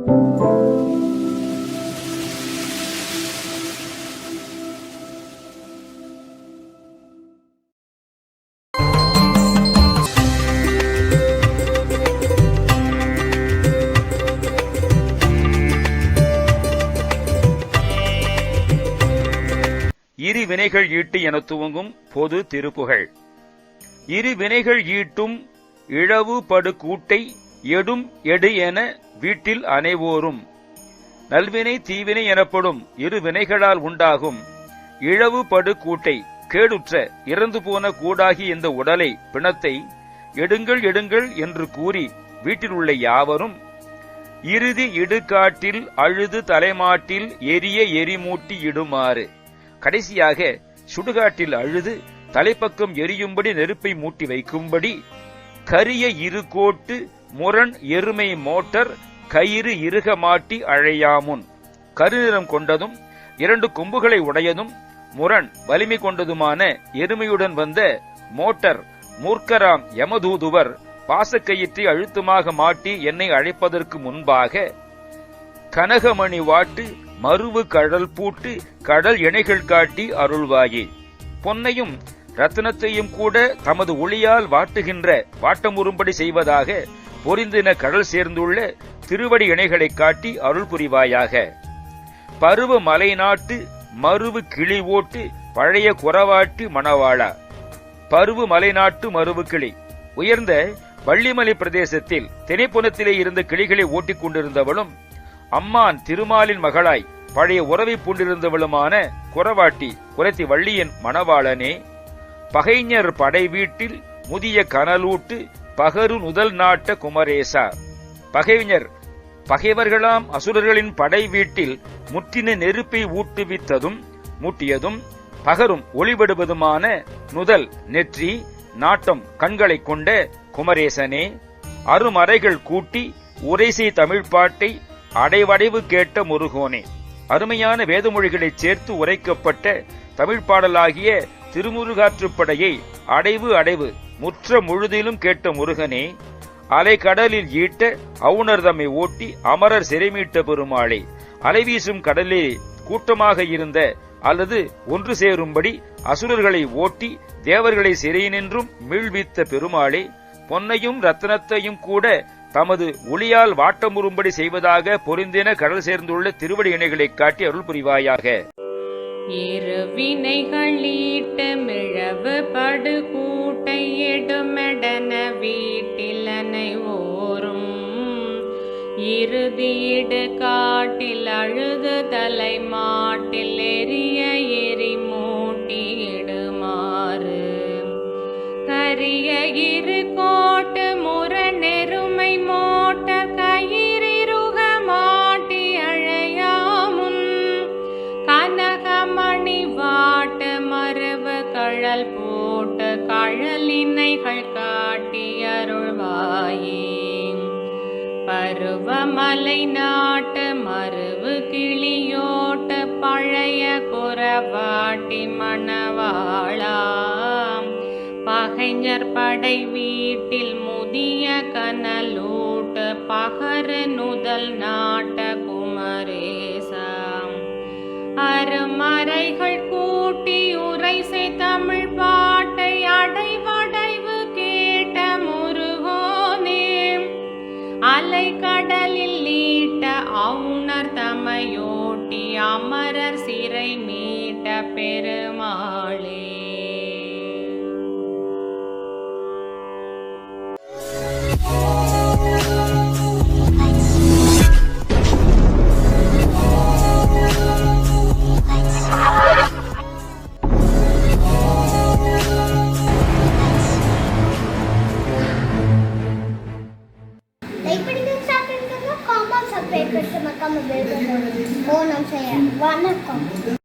இரு வினைகள் ஈட்டு என துவங்கும் பொது திருப்புகழ். இரு வினைகள் ஈட்டும் இழவு படு கூட்டை எடும் எடு என வீட்டில் அனைவோரும். நல்வினை தீவினை எனப்படும் இரு வினைகளால் உண்டாகும் இழவு படு கூட்டை கேடுற்ற இறந்து போன கூடாகி இந்த உடலை பிணத்தை எடுங்கள் எடுங்கள் என்று கூறி வீட்டில் உள்ள யாவரும் இறுதி இடுகாட்டில் அழுது தலைமாட்டில் எரிய எரிமூட்டி இடுமாறு. கடைசியாக சுடுகாட்டில் அழுது தலைப்பக்கம் எரியும்படி நெருப்பை மூட்டி வைக்கும்படி கரிய இரு கோட்டு முரண் எருமை மோட்டர் கயிறு இறுக மாட்டி அழையாமுன். கருநிறம் கொண்டதும் 2 கொம்புகளை உடையதும் முரண் வலிமை கொண்டதுமான எருமையுடன் வந்த மோட்டர் மூர்க்கராம் யமதூதுவர் பாசக்கயிற்றை அழுத்தமாக மாட்டி என்னை அழைப்பதற்கு முன்பாக கனகமணி வாட்டு மருவு கடல் பூட்டு கடல் இணைகள் காட்டி அருள்வாயே. பொன்னையும் ரத்தினத்தையும் கூட தமது ஒளியால் வாட்டுகின்ற வாட்டமுறும்படி செய்வதாக பொரிந்தின கடல் சேர்ந்துள்ள திருவடி இணைகளை காட்டி அருள் புரிவாயாக. பருவ மலை நாட்டு மருவு கிளி ஓட்டு பழைய குறவாட்டி மணவாளா. பருவ மலை நாட்டு மருவு கிளி உயர்ந்த வள்ளிமலை பிரதேசத்தில் திணைப்புணத்திலே இருந்த கிளிகளை ஓட்டிக் கொண்டிருந்தவளும் அம்மான் திருமாலின் மகளாய் பழைய உறவை பூண்டிருந்தவளுமான குறவாட்டி குரத்தி வள்ளியின் மணவாளனே. பகைஞர் படை வீட்டில் முதிய கனலூட்டு பகரு நுதல் நாட்ட குமரேசா. பகைவர்களாம் அசுரர்களின் படை வீட்டில் முற்றின நெருப்பை மூட்டியதும் பகரும் ஒளிபடுவதுமான நுதல் நெற்றி நாட்டம் கண்களை கொண்ட குமரேசனே. அருமறைகள் கூட்டி உரைசை தமிழ்பாட்டை அடைவடைவு கேட்ட முருகோனே. அருமையான வேதமொழிகளைச் சேர்த்து உரைக்கப்பட்ட தமிழ் பாடலாகிய திருமுருகாற்றுப்படையை அடைவு முற்ற முழுதிலும் கேட்ட முருகனே. அலைக்கடலில் ஈட்ட அவுணர்தம்மை ஓட்டி அமரர் சிறைமீட்ட பெருமாளே. அலைவீசும் கடலிலே கூட்டமாக இருந்த அல்லது ஒன்று சேரும்படி அசுரர்களை ஓட்டி தேவர்களை சிறை நின்றும் மீழ்வித்த பெருமாளே. பொன்னையும் ரத்தினத்தையும் கூட தமது ஒளியால் வாட்டமுறும்படி செய்வதாக பொருந்தின கடல் சேர்ந்துள்ள திருவடி இணைகளை காட்டி அருள் புரிவாயாக. இரு வினைகள் ஈட்ட மிழவு படு கூட்டை எடுமெடன வீட்டிலனை ஓரும். இறுதியிடு காட்டில் அழுது தலை மாட்டில் எரிய எரி மூட்டி இடுமாறு. கரிய இரு கோட்டு முரணெருமை மோட்ட கயிறிருக மாட்டி அழையாமுன். கனகமணி வாட்டு மரபு கழல் போட்டு கழலினைகள் காட்டி அருள்வாயே. பருவமலை நாட்டு மருவு கிளியோட்டு பழைய குறவாட்டி மணவாளாம். பகைஞர் படை வீட்டில் முதிய கனலூட்டு பகரு நுதல் நாட்ட குமரேசம். அருமறைகள் கூட்டி உரைசை தமிழ் பாட்டை அடைவடைவு கேட்ட முருகோனே. அலைக்கடலில் ஈட்ட அவுணர் தமையோட்டி அமரர் சிறை மீட்ட பெருமாளே. சப்ஸ்கிரைப் பண்ணுங்க, காமெண்ட் சப்ஸ்கிரைப் பண்ணுங்க, மறக்காம பெல் பட்டன் ஓனம் செய்ய. வணக்கம்.